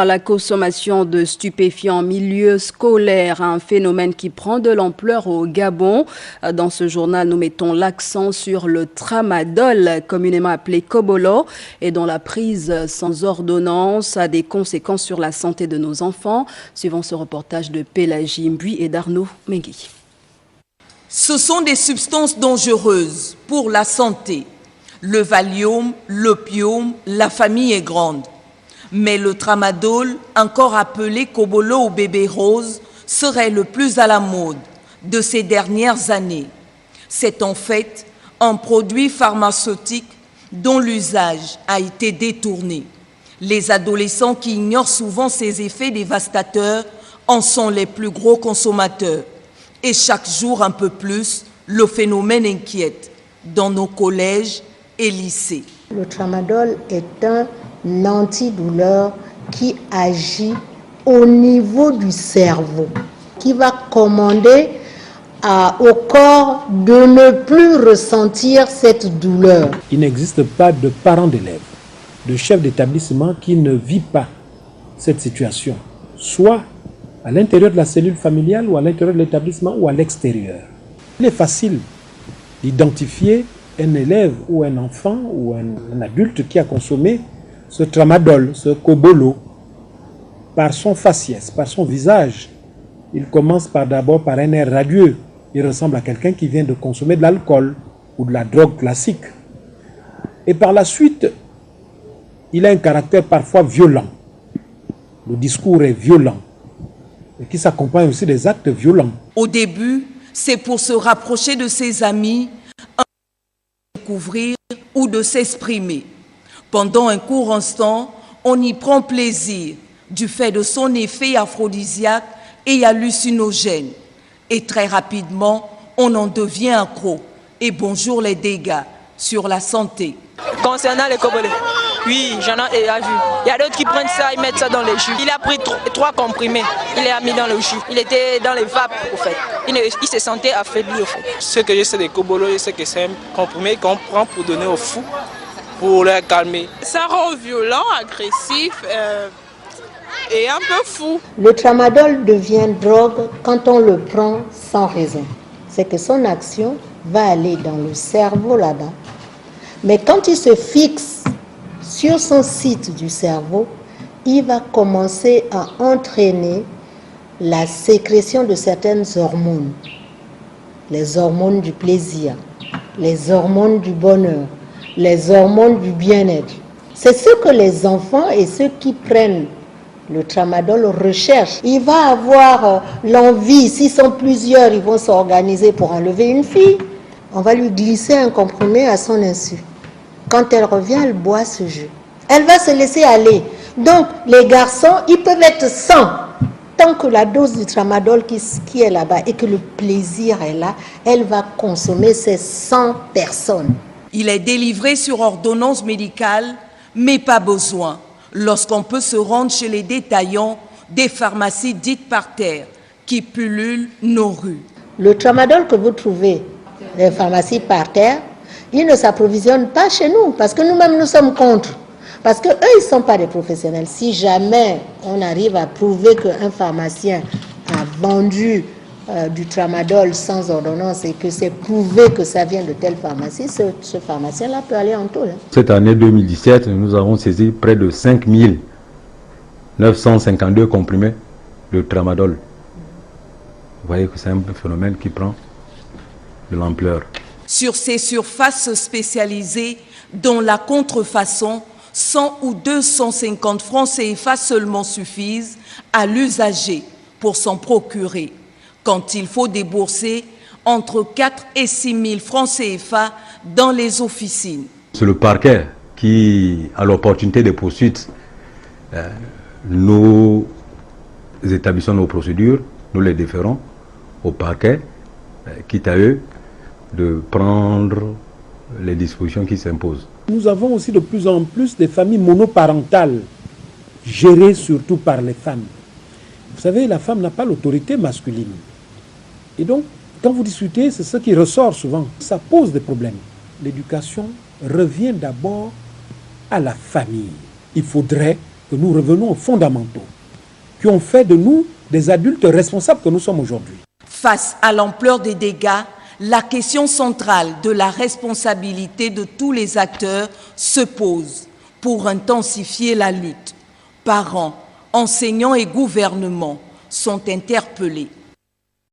La consommation de stupéfiants en milieu scolaire, un phénomène qui prend de l'ampleur au Gabon. Dans ce journal, nous mettons l'accent sur le tramadol, communément appelé kobolo, et dont la prise sans ordonnance a des conséquences sur la santé de nos enfants. Suivant ce reportage de Pélagie Mbui et d'Arnaud Mengui. Ce sont des substances dangereuses pour la santé. Le Valium, l'opium, la famille est grande. Mais le tramadol, encore appelé kobolo ou bébé rose, serait le plus à la mode de ces dernières années. C'est en fait un produit pharmaceutique dont l'usage a été détourné. Les adolescents qui ignorent souvent ses effets dévastateurs en sont les plus gros consommateurs. Et chaque jour un peu plus, le phénomène inquiète dans nos collèges et lycées. Le tramadol est un antidouleur qui agit au niveau du cerveau, qui va commander au corps de ne plus ressentir cette douleur. Il n'existe pas de parent d'élève, de chef d'établissement qui ne vit pas cette situation, soit à l'intérieur de la cellule familiale ou à l'intérieur de l'établissement ou à l'extérieur. Il est facile d'identifier un élève ou un enfant ou un adulte qui a consommé ce tramadol, ce kobolo, par son faciès, par son visage. Il commence d'abord par un air radieux. Il ressemble à quelqu'un qui vient de consommer de l'alcool ou de la drogue classique. Et par la suite, il a un caractère parfois violent. Le discours est violent et qui s'accompagne aussi des actes violents. Au début, c'est pour se rapprocher de ses amis, de découvrir ou de s'exprimer. Pendant un court instant, on y prend plaisir du fait de son effet aphrodisiaque et hallucinogène. Et très rapidement, on en devient accro. Et bonjour les dégâts sur la santé. Concernant les kobolés, oui, j'en ai déjà vu. Il y a d'autres qui prennent ça, ils mettent ça dans les jus. Il a pris 3 comprimés, il les a mis dans le jus. Il était dans les vapes, au fait. Il se sentait affaibli, au fait. Ce que je sais des kobolos, c'est que c'est un comprimé qu'on prend pour donner aux fous, pour les calmer. Ça rend violent, agressif et un peu fou. Le tramadol devient drogue quand on le prend sans raison. C'est que son action va aller dans le cerveau là-bas. Mais quand il se fixe sur son site du cerveau, il va commencer à entraîner la sécrétion de certaines hormones. Les hormones du plaisir, les hormones du bonheur, les hormones du bien-être. C'est ce que les enfants et ceux qui prennent le tramadol recherchent. Il va avoir l'envie, s'ils sont plusieurs, ils vont s'organiser pour enlever une fille. On va lui glisser un comprimé à son insu. Quand elle revient, elle boit ce jus. Elle va se laisser aller. Donc, les garçons, ils peuvent être 100. Tant que la dose du tramadol qui est là-bas et que le plaisir est là, elle va consommer ces 100 personnes. Il est délivré sur ordonnance médicale, mais pas besoin, lorsqu'on peut se rendre chez les détaillants des pharmacies dites par terre, qui pullulent nos rues. Le tramadol que vous trouvez dans les pharmacies par terre, il ne s'approvisionne pas chez nous, parce que nous-mêmes, nous sommes contre. Parce qu'eux, ils ne sont pas des professionnels. Si jamais on arrive à prouver qu'un pharmacien a vendu du tramadol sans ordonnance et que c'est prouvé que ça vient de telle pharmacie, ce pharmacien-là peut aller en taule. Cette année 2017, nous avons saisi près de 5 952 comprimés de tramadol. Vous voyez que c'est un phénomène qui prend de l'ampleur. Sur ces surfaces spécialisées, dont la contrefaçon, 100 ou 250 francs CFA seulement suffisent à l'usager pour s'en procurer, quand il faut débourser entre 4 et 6 000 francs CFA dans les officines. C'est le parquet qui a l'opportunité de poursuivre nos établissons nos procédures, nous les déférons au parquet, quitte à eux de prendre les dispositions qui s'imposent. Nous avons aussi de plus en plus des familles monoparentales, gérées surtout par les femmes. Vous savez, la femme n'a pas l'autorité masculine. Et donc, quand vous discutez, c'est ce qui ressort souvent. Ça pose des problèmes. L'éducation revient d'abord à la famille. Il faudrait que nous revenons aux fondamentaux, qui ont fait de nous des adultes responsables que nous sommes aujourd'hui. Face à l'ampleur des dégâts, la question centrale de la responsabilité de tous les acteurs se pose pour intensifier la lutte. Parents, enseignants et gouvernements sont interpellés.